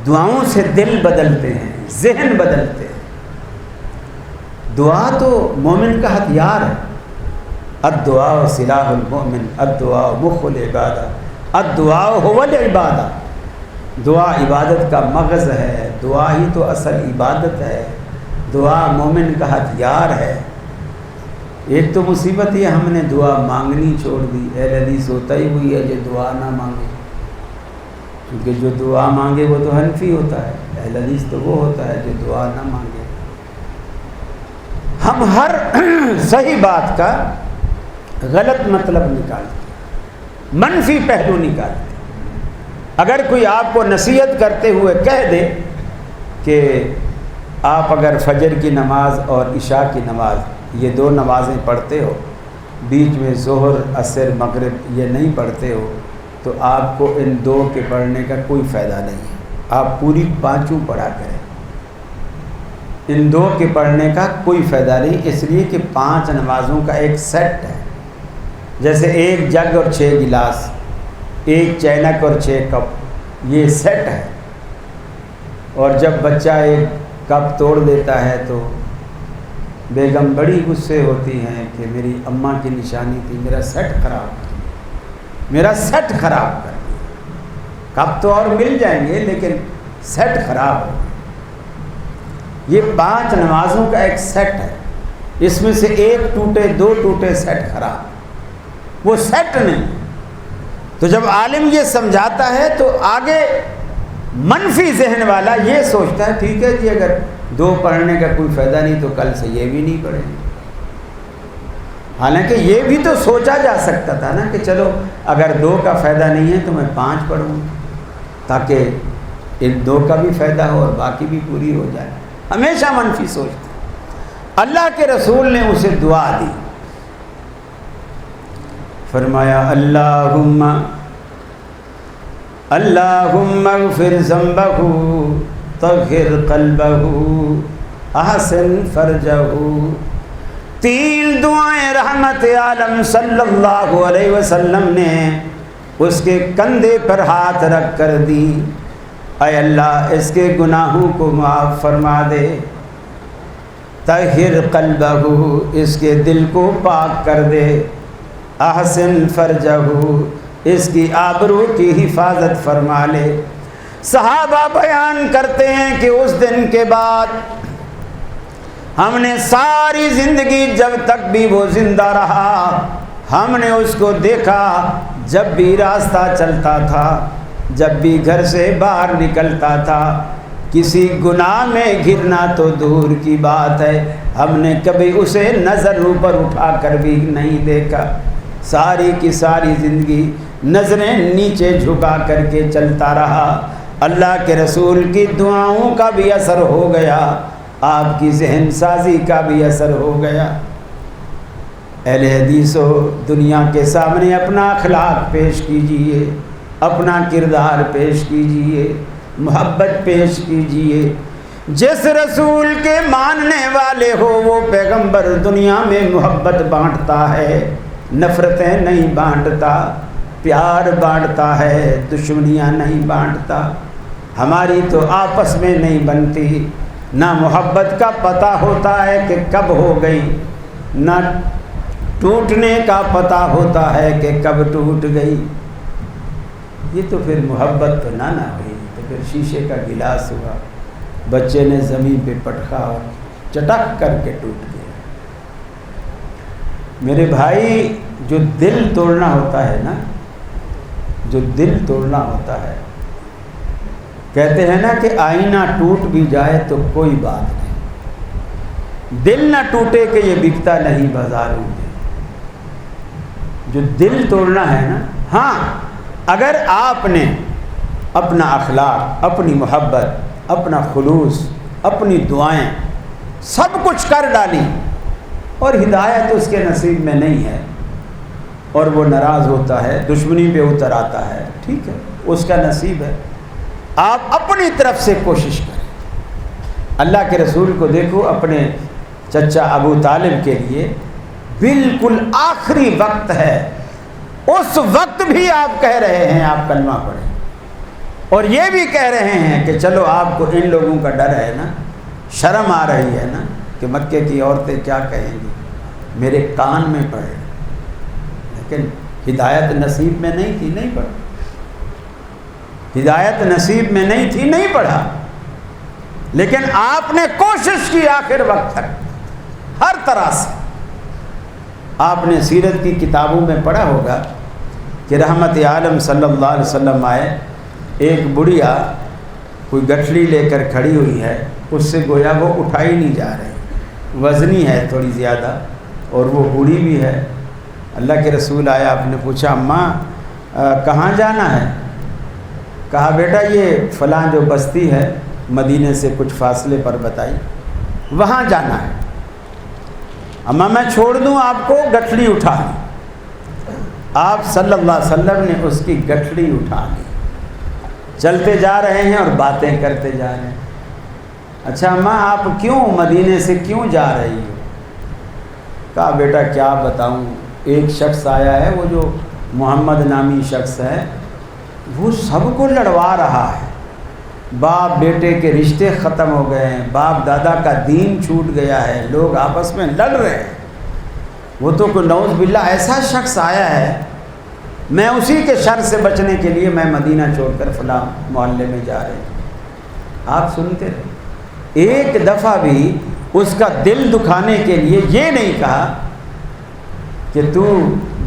Speaker 1: دعاؤں سے دل بدلتے ہیں، ذہن بدلتے ہیں۔ دعا تو مومن کا ہتھیار ہے۔ الدعاء سلاح المؤمن، الدعاء مخ العبادہ، الدعاء هو العبادہ۔ دعا عبادت کا مغز ہے، دعا ہی تو اصل عبادت ہے، دعا مومن کا ہتھیار ہے۔ ایک تو مصیبت یہ ہم نے دعا مانگنی چھوڑ دی۔ اہل حدیث ہوتا ہی وہی ہے جو دعا نہ مانگے، کیونکہ جو دعا مانگے وہ تو حنفی ہوتا ہے، اہل حدیث تو وہ ہوتا ہے جو دعا نہ مانگے۔ ہم ہر صحیح بات کا غلط مطلب نکالتے، منفی پہلو نکالتے۔ اگر کوئی آپ کو نصیحت کرتے ہوئے کہہ دے کہ آپ اگر فجر کی نماز اور عشاء کی نماز یہ 2 نمازیں پڑھتے ہو، بیچ میں ظہر، عصر، مغرب یہ نہیں پڑھتے ہو، تو آپ کو ان 2 کے پڑھنے کا کوئی فائدہ نہیں ہے، آپ پوری 5 پڑھا کریں۔ ان 2 کے پڑھنے کا کوئی فائدہ نہیں، اس لیے کہ 5 نمازوں کا ایک سیٹ ہے، جیسے 1 جگ اور 6 گلاس، 1 چینک اور 6 کپ، یہ سیٹ ہے۔ اور جب بچہ 1 کپ توڑ دیتا ہے تو بیگم بڑی غصے ہوتی ہیں کہ میری اماں کی نشانی تھی، میرا سیٹ خراب کر دیا، میرا سیٹ خراب کر دیا۔ کپ تو اور مل جائیں گے لیکن سیٹ خراب ہو گیا۔ یہ 5 نمازوں کا ایک سیٹ ہے، اس میں سے 1 ٹوٹے 2 ٹوٹے، سیٹ خراب، وہ سیٹ نہیں۔ تو جب عالم یہ سمجھاتا ہے تو آگے منفی ذہن والا یہ سوچتا ہے ٹھیک ہے جی، اگر 2 پڑھنے کا کوئی فائدہ نہیں تو کل سے یہ بھی نہیں پڑھیں گے۔ حالانکہ یہ بھی تو سوچا جا سکتا تھا نا کہ چلو اگر 2 کا فائدہ نہیں ہے تو میں 5 پڑھوں تاکہ ان 2 کا بھی فائدہ ہو اور باقی بھی پوری ہو جائے۔ ہمیشہ منفی سوچتے۔ اللہ کے رسول نے اسے دعا دی، فرمایا اللہم اغفر ذنبہ طہر قلبہ احسن فرجہ۔ 3 دعائیں رحمت عالم صلی اللہ علیہ وسلم نے اس کے کندھے پر ہاتھ رکھ کر دی، اے اللہ اس کے گناہوں کو معاف فرما دے، طہر قلبہ اس کے دل کو پاک کر دے، احسن فرجہ اس کی آبرو کی حفاظت فرما لے۔ صحابہ بیان کرتے ہیں کہ اس دن کے بعد ہم نے ساری زندگی جب تک بھی وہ زندہ رہا ہم نے اس کو دیکھا، جب بھی راستہ چلتا تھا، جب بھی گھر سے باہر نکلتا تھا، کسی گناہ میں گرنا تو دور کی بات ہے، ہم نے کبھی اسے نظر اوپر اٹھا کر بھی نہیں دیکھا۔ ساری کی ساری زندگی نظریں نیچے جھکا کر کے چلتا رہا۔ اللہ کے رسول کی دعاؤں کا بھی اثر ہو گیا، آپ کی ذہن سازی کا بھی اثر ہو گیا۔ اہل حدیثو دنیا کے سامنے اپنا اخلاق پیش کیجئے، اپنا کردار پیش کیجئے، محبت پیش کیجئے۔ جس رسول کے ماننے والے ہو وہ پیغمبر دنیا میں محبت بانٹتا ہے، نفرتیں نہیں بانٹتا، پیار بانٹتا ہے، دشمنیاں نہیں بانٹتا۔ ہماری تو آپس میں نہیں بنتی، نہ محبت کا پتہ ہوتا ہے کہ کب ہو گئی، نہ ٹوٹنے کا پتہ ہوتا ہے کہ کب ٹوٹ گئی۔ یہ تو پھر محبت تو نہ ہوئی، تو پھر شیشے کا گلاس ہوا، بچے نے زمین پہ پٹکا اور چٹک کر کے ٹوٹ گیا۔ میرے بھائی، جو دل توڑنا ہوتا ہے نا، جو دل توڑنا ہوتا ہے، کہتے ہیں نا کہ آئینہ ٹوٹ بھی جائے تو کوئی بات نہیں، دل نہ ٹوٹے کہ یہ بکتا نہیں بازاروں میں۔ جو دل توڑنا ہے نا، ہاں اگر آپ نے اپنا اخلاق، اپنی محبت، اپنا خلوص، اپنی دعائیں سب کچھ کر ڈالی اور ہدایت اس کے نصیب میں نہیں ہے اور وہ ناراض ہوتا ہے، دشمنی پہ اتر آتا ہے، ٹھیک ہے، اس کا نصیب ہے۔ آپ اپنی طرف سے کوشش کریں۔ اللہ کے رسول کو دیکھو، اپنے چچا ابو طالب کے لیے بالکل آخری وقت ہے، اس وقت بھی آپ کہہ رہے ہیں آپ کلمہ پڑھیں، اور یہ بھی کہہ رہے ہیں کہ چلو آپ کو ان لوگوں کا ڈر ہے نا، شرم آ رہی ہے نا کہ مکے کی عورتیں کیا کہیں گی، میرے کان میں پڑے، لیکن ہدایت نصیب میں نہیں تھی، نہیں پڑھا، ہدایت نصیب میں نہیں تھی، نہیں پڑھا، لیکن آپ نے کوشش کی آخر وقت تک ہر طرح سے۔ آپ نے سیرت کی کتابوں میں پڑھا ہوگا کہ رحمت عالم صلی اللہ علیہ وسلم آئے، ایک بڑھیا کوئی گٹھلی لے کر کھڑی ہوئی ہے، اس سے گویا وہ اٹھائی نہیں جا رہی، وزنی ہے تھوڑی زیادہ اور وہ بوڑھی بھی ہے۔ اللہ کے رسول آیا، آپ نے پوچھا اماں کہاں جانا ہے؟ کہا بیٹا یہ فلاں جو بستی ہے مدینے سے کچھ فاصلے پر بتائی، وہاں جانا ہے۔ اماں میں چھوڑ دوں آپ کو؟ گٹھلی اٹھا لی۔ آپ صلی اللہ علیہ وسلم نے اس کی گٹھلی اٹھا لی، چلتے جا رہے ہیں اور باتیں کرتے جا رہے ہیں۔ اچھا اماں آپ کیوں مدینے سے کیوں جا رہی ہو؟ کہا بیٹا کیا بتاؤں، ایک شخص آیا ہے، وہ جو محمد نامی شخص ہے، وہ سب کو لڑوا رہا ہے، باپ بیٹے کے رشتے ختم ہو گئے ہیں، باپ دادا کا دین چھوٹ گیا ہے، لوگ آپس میں لڑ رہے ہیں، وہ تو کوئی نعوذ باللہ ایسا شخص آیا ہے، میں اسی کے شر سے بچنے کے لیے میں مدینہ چھوڑ کر فلاں محلے میں جا رہے ہیں۔ آپ سنتے رہے، ایک دفعہ بھی اس کا دل دکھانے کے لیے یہ نہیں کہا کہ تو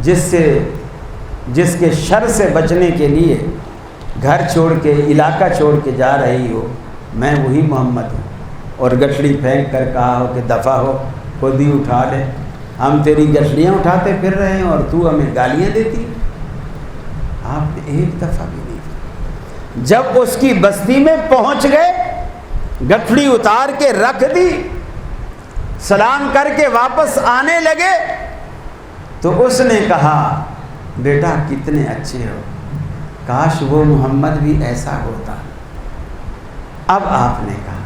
Speaker 1: جس کے شر سے بچنے کے لیے گھر چھوڑ کے، علاقہ چھوڑ کے جا رہی ہو، میں وہی محمد ہوں، اور گٹھلی پھینک کر کہا ہو کہ دفع ہو، خود ہی اٹھا لے، ہم تیری گٹھلیاں اٹھاتے پھر رہے ہیں اور تو ہمیں گالیاں دیتی۔ آپ نے ایک دفعہ بھی نہیں۔ جب اس کی بستی میں پہنچ گئے، گٹھلی اتار کے رکھ دی، سلام کر کے واپس آنے لگے تو اس نے کہا بیٹا کتنے اچھے ہو، کاش وہ محمد بھی ایسا ہوتا۔ اب آپ نے کہا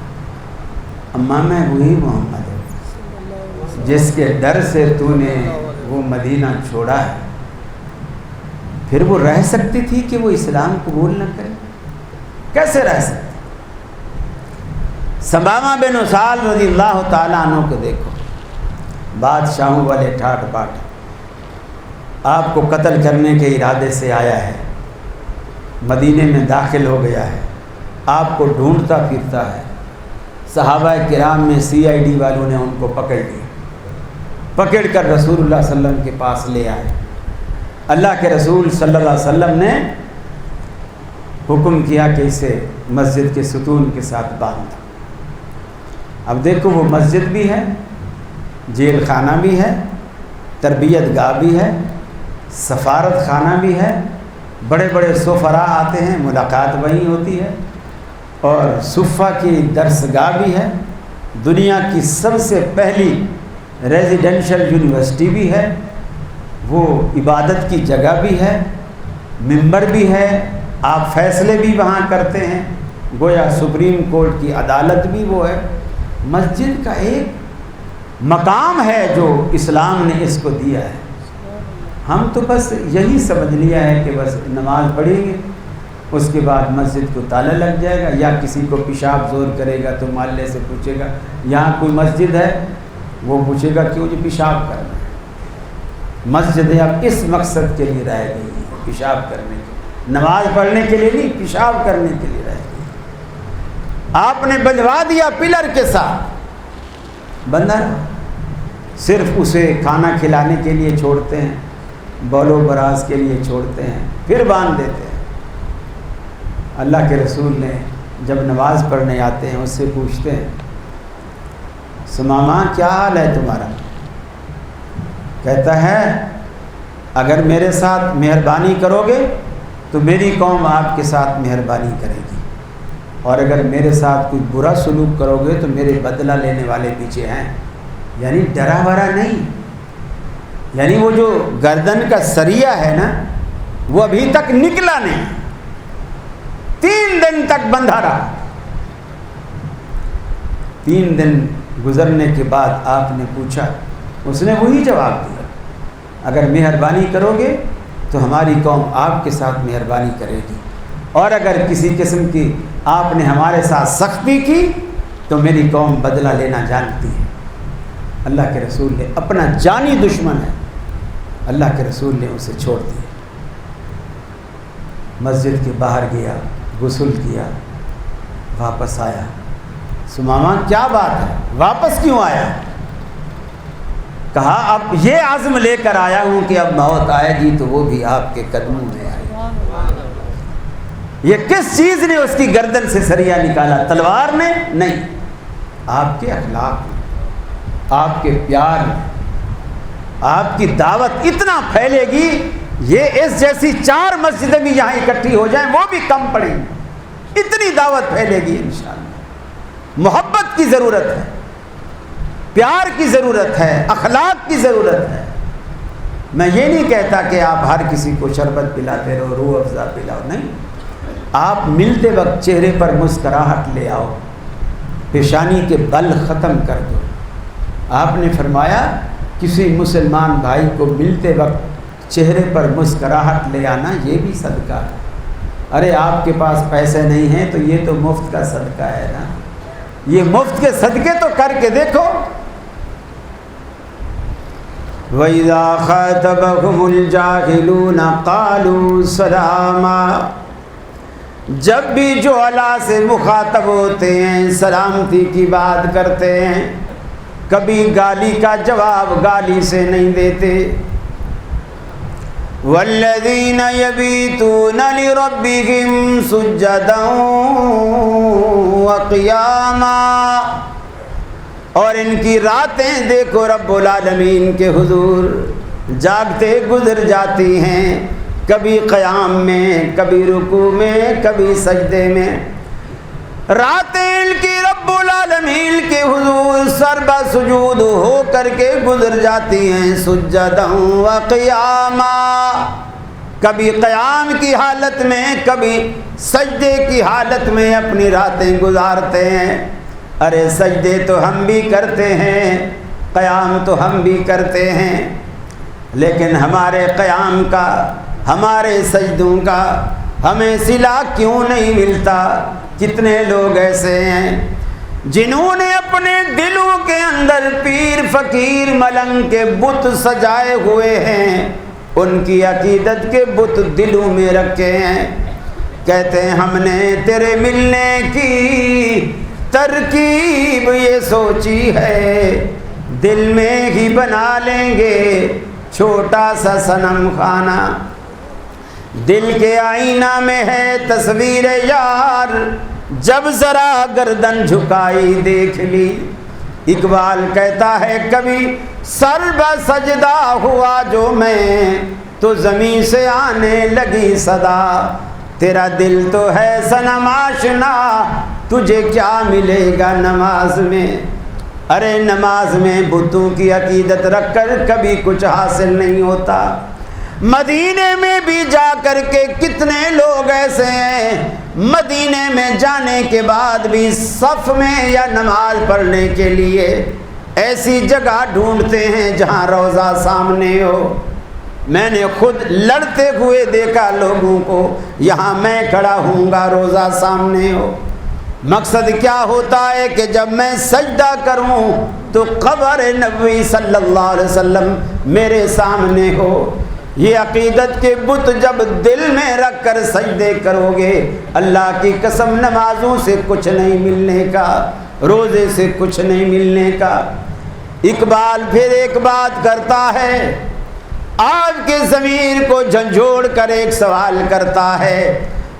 Speaker 1: اماں میں وہی محمد ہوں جس کے ڈر سے تو نے وہ مدینہ چھوڑا ہے۔ پھر وہ رہ سکتی تھی کہ وہ اسلام قبول نہ کرے؟ کیسے رہ سکتی؟ ثمامہ بن اسال رضی اللہ تعالیٰ عنہ کو دیکھو، بادشاہوں والے ٹھاٹ باٹ، آپ کو قتل کرنے کے ارادے سے آیا ہے، مدینے میں داخل ہو گیا ہے، آپ کو ڈھونڈتا پھرتا ہے، صحابہ کرام میں CID والوں نے ان کو پکڑ لیا، پکڑ کر رسول اللہ صلی اللہ علیہ وسلم کے پاس لے آئے۔ اللہ کے رسول صلی اللہ علیہ وسلم نے حکم کیا کہ اسے مسجد کے ستون کے ساتھ باندھ۔ اب دیکھو وہ مسجد بھی ہے، جیل خانہ بھی ہے، تربیت گاہ بھی ہے، سفارت خانہ بھی ہے، بڑے بڑے سفراء آتے ہیں، ملاقات وہیں ہوتی ہے، اور صفہ کی درس گاہ بھی ہے۔ دنیا کی سب سے پہلی ریزیڈینشل یونیورسٹی بھی ہے، وہ عبادت کی جگہ بھی ہے، ممبر بھی ہے، آپ فیصلے بھی وہاں کرتے ہیں، گویا سپریم کورٹ کی عدالت بھی وہ ہے۔ مسجد کا ایک مقام ہے جو اسلام نے اس کو دیا ہے۔ ہم تو بس یہی سمجھ لیا ہے کہ بس نماز پڑھیں گے، اس کے بعد مسجد کو تالا لگ جائے گا، یا کسی کو پیشاب زور کرے گا تو محلے سے پوچھے گا یہاں کوئی مسجد ہے، وہ پوچھے گا کیوں جی پیشاب کرنا ہے۔ مسجدیں اب اس مقصد کے لیے رہ گئی ہیں، پیشاب کرنے کے، نماز پڑھنے کے لیے نہیں، پیشاب کرنے کے لیے رہ گئی۔ آپ نے بندھوا دیا پلر کے ساتھ، بندہ صرف اسے کھانا کھلانے کے لیے چھوڑتے ہیں، بول و براز کے لیے چھوڑتے ہیں، پھر باندھ دیتے ہیں۔ اللہ کے رسول نے جب نماز پڑھنے آتے ہیں اس سے پوچھتے ہیں سماما کیا حال ہے تمہارا؟ کہتا ہے اگر میرے ساتھ مہربانی کرو گے تو میری قوم آپ کے ساتھ مہربانی کرے گی، اور اگر میرے ساتھ کوئی برا سلوک کرو گے تو میرے بدلہ لینے والے پیچھے ہیں۔ یعنی ڈرا ورا نہیں، یعنی وہ جو گردن کا سریا ہے نا وہ ابھی تک نکلا نہیں، 3 دن تک بندھا رہا۔ 3 دن گزرنے کے بعد آپ نے پوچھا، اس نے وہی جواب دیا اگر مہربانی کرو گے تو ہماری قوم آپ کے ساتھ مہربانی کرے گی، اور اگر کسی قسم کی آپ نے ہمارے ساتھ سختی کی تو میری قوم بدلہ لینا جانتی ہے۔ اللہ کے رسول نے اپنا جانی دشمن ہے، اللہ کے رسول نے اسے چھوڑ دیا، مسجد کے باہر گیا، غسل کیا، واپس آیا۔ سماما کیا بات ہے، واپس کیوں آیا؟ کہا اب یہ عزم لے کر آیا ہوں کہ اب موت آئے گی تو وہ بھی آپ کے قدموں میں آئے گی۔ یہ کس چیز نے اس کی گردن سے سریا نکالا؟ تلوار نے نہیں، آپ کے اخلاق میں، آپ کے پیار میں۔ آپ کی دعوت اتنا پھیلے گی، یہ اس جیسی 4 مسجدیں بھی یہاں اکٹھی ہو جائیں وہ بھی کم پڑیں گی، اتنی دعوت پھیلے گی انشاءاللہ۔ محبت کی ضرورت ہے، پیار کی ضرورت ہے، اخلاق کی ضرورت ہے۔ میں یہ نہیں کہتا کہ آپ ہر کسی کو شربت پلاتے رہو، روح افزا پلاؤ، نہیں، آپ ملتے وقت چہرے پر مسکراہٹ لے آؤ، پیشانی کے بل ختم کر دو۔ آپ نے فرمایا کسی مسلمان بھائی کو ملتے وقت چہرے پر مسکراہٹ لے آنا یہ بھی صدقہ ہے۔ ارے آپ کے پاس پیسے نہیں ہیں تو یہ تو مفت کا صدقہ ہے نا، یہ مفت کے صدقے تو کر کے دیکھو۔ وَإِذَا خَاطَبَهُمُ الْجَاهِلُونَ قَالُوا سَلَامًا، جب بھی جو اللہ سے مخاطب ہوتے ہیں سلامتی کی بات کرتے ہیں، کبھی گالی کا جواب گالی سے نہیں دیتے۔ والذین یبیتون لربہم سجدا وقیاما، اور ان کی راتیں دیکھو رب العالمین کے حضور جاگتے گزر جاتی ہیں، کبھی قیام میں، کبھی رکوع میں، کبھی سجدے میں۔ راتیں ان کی رب العالمین کے حضور سربا سجود ہو کر کے گزر جاتی ہیں، سجدا و قیاما، کبھی قیام کی حالت میں، کبھی سجدے کی حالت میں اپنی راتیں گزارتے ہیں۔ ارے سجدے تو ہم بھی کرتے ہیں، قیام تو ہم بھی کرتے ہیں، لیکن ہمارے قیام کا، ہمارے سجدوں کا ہمیں صلہ کیوں نہیں ملتا؟ کتنے لوگ ایسے ہیں جنہوں نے اپنے دلوں کے اندر پیر فقیر ملنگ کے بت سجائے ہوئے ہیں، ان کی عقیدت کے بت دلوں میں رکھے ہیں، کہتے ہیں ہم نے تیرے ملنے کی ترکیب یہ سوچی ہے، دل میں ہی بنا لیں گے چھوٹا سا صنم خانہ، دل کے آئینہ میں ہے تصویر یار، جب ذرا گردن جھکائی دیکھ لی۔ اقبال کہتا ہے کبھی سر بسجدہ ہوا جو میں تو زمین سے آنے لگی صدا، تیرا دل تو ہے صنم آشنا، تجھے کیا ملے گا نماز میں۔ ارے نماز میں بتوں کی عقیدت رکھ کر کبھی کچھ حاصل نہیں ہوتا۔ مدینے میں بھی جا کر کے کتنے لوگ ایسے ہیں، مدینے میں جانے کے بعد بھی صف میں یا نماز پڑھنے کے لیے ایسی جگہ ڈھونڈتے ہیں جہاں روضہ سامنے ہو۔ میں نے خود لڑتے ہوئے دیکھا لوگوں کو، یہاں میں کھڑا ہوں گا روضہ سامنے ہو۔ مقصد کیا ہوتا ہے کہ جب میں سجدہ کروں تو قبر نبوی صلی اللہ علیہ وسلم میرے سامنے ہو۔ یہ عقیدت کے بت جب دل میں رکھ کر سجدے کرو گے، اللہ کی قسم نمازوں سے کچھ نہیں ملنے کا، روزے سے کچھ نہیں ملنے کا۔ اقبال پھر ایک بات کرتا ہے، آپ کے ضمیر کو جھنجھوڑ کر ایک سوال کرتا ہے،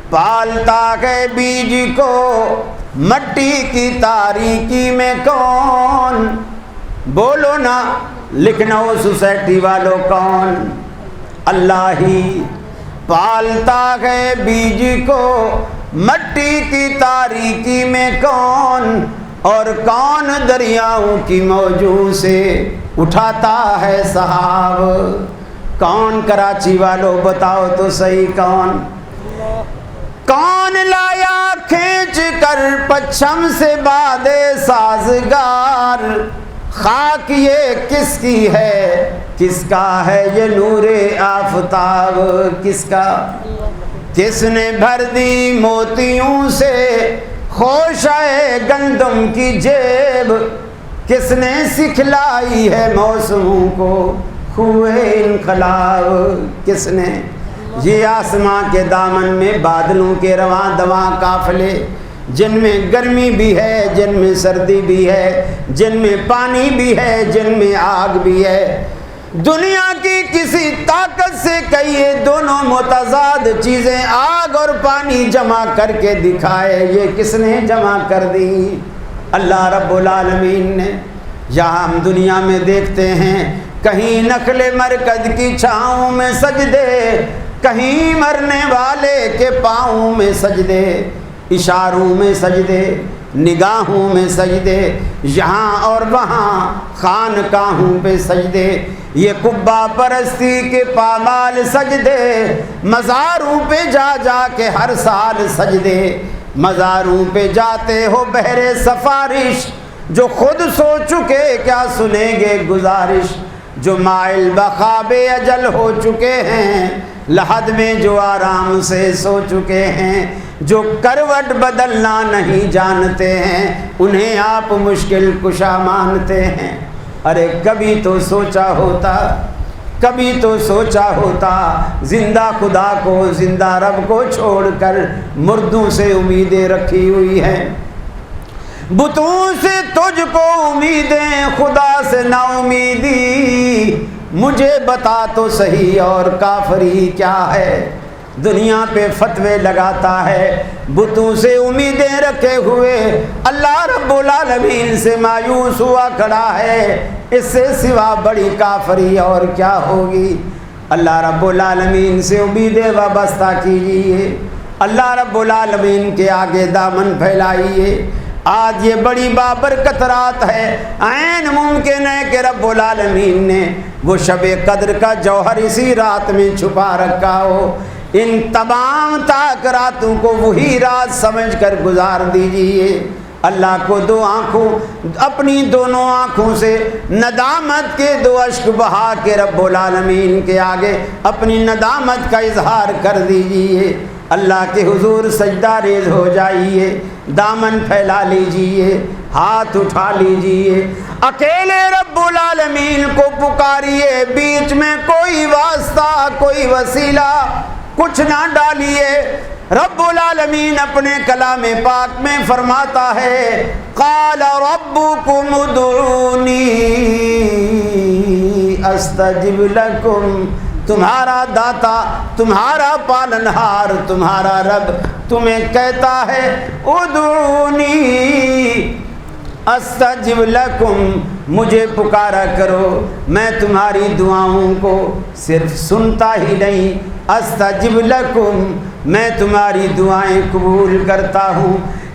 Speaker 1: پالتا ہے بیج کو مٹی کی تاریکی میں کون؟ بولو نا لکھنؤ سوسائٹی والوں کون؟ اللہ ہی پالتا ہے بیج کو مٹی کی تاریکی میں کون، اور کون دریاؤں کی موجوں سے اٹھاتا ہے سحاب؟ کون کراچی والوں بتاؤ تو صحیح کون؟ کون لایا کھینچ کر پچھم سے باد سازگار؟ خاک یہ کس کی ہے، کس کا ہے یہ نور آفتاب؟ کس کا؟ کس نے بھر دی موتیوں سے خوشہ گندم کی جیب؟ کس نے سکھلائی ہے موسموں کو ہوئے انقلاب؟ کس نے؟ یہ آسماں کے دامن میں بادلوں کے رواں دواں قافلے، جن میں گرمی بھی ہے، جن میں سردی بھی ہے، جن میں پانی بھی ہے، جن میں آگ بھی ہے۔ دنیا کی کسی طاقت سے کہیے دونوں متضاد چیزیں آگ اور پانی جمع کر کے دکھائے، یہ کس نے جمع کر دی؟ اللہ رب العالمین نے۔ یہاں ہم دنیا میں دیکھتے ہیں کہیں نخل مرکز کی چھاؤں میں سجدے، کہیں مرنے والے کے پاؤں میں سجدے، اشاروں میں سجدے، نگاہوں میں سجدے، یہاں اور وہاں خانقاہوں پہ سجدے، یہ قبہ پرستی کے پامال سجدے، مزاروں پہ جا جا کے ہر سال سجدے، مزاروں پہ جاتے ہو بہرے سفارش، جو خود سو چکے کیا سنیں گے گزارش، جو مائل بخواب اجل ہو چکے ہیں، لحد میں جو آرام سے سو چکے ہیں، جو کروٹ بدلنا نہیں جانتے ہیں، انہیں آپ مشکل کشا مانتے ہیں۔ ارے کبھی تو سوچا ہوتا، کبھی تو سوچا ہوتا، زندہ خدا کو، زندہ رب کو چھوڑ کر مردوں سے امیدیں رکھی ہوئی ہیں۔ بتوں سے تجھ کو امیدیں، خدا سے نا امیدی، مجھے بتا تو صحیح اور کافری کیا ہے؟ دنیا پہ فتوے لگاتا ہے، بتوں سے امیدیں رکھے ہوئے اللہ رب العالمین سے مایوس ہوا کھڑا ہے، اس سے سوا بڑی کافری اور کیا ہوگی؟ اللہ رب العالمین سے امیدیں وابستہ کیجیے، اللہ رب العالمین کے آگے دامن پھیلائیے۔ آج یہ بڑی بابرکت رات ہے، عین ممکن ہے کہ رب العالمین نے وہ شب قدر کا جوہر اسی رات میں چھپا رکھا ہو۔ ان تمام تاثراتوں کو وہی رات سمجھ کر گزار دیجئے۔ اللہ کو دو آنکھوں، اپنی دونوں آنکھوں سے ندامت کے دو اشک بہا کے رب العالمین کے آگے اپنی ندامت کا اظہار کر دیجئے۔ اللہ کے حضور سجدہ ریز ہو جائیے، دامن پھیلا لیجئے، ہاتھ اٹھا لیجئے، اکیلے رب العالمین کو پکاریے، بیچ میں کوئی واسطہ، کوئی وسیلہ کچھ نہ ڈالیے۔ رب العالمین اپنے کلام پاک میں فرماتا ہے، قال ربکم ادعونی استجب لکم، تمہارا داتا، تمہارا پالنہار، تمہارا رب تمہیں کہتا ہے ادعونی استجب لکم، مجھے پکارا کرو، میں تمہاری دعاؤں کو صرف سنتا ہی نہیں، استجب لکم، میں تمہاری دعائیں قبول کرتا ہوں۔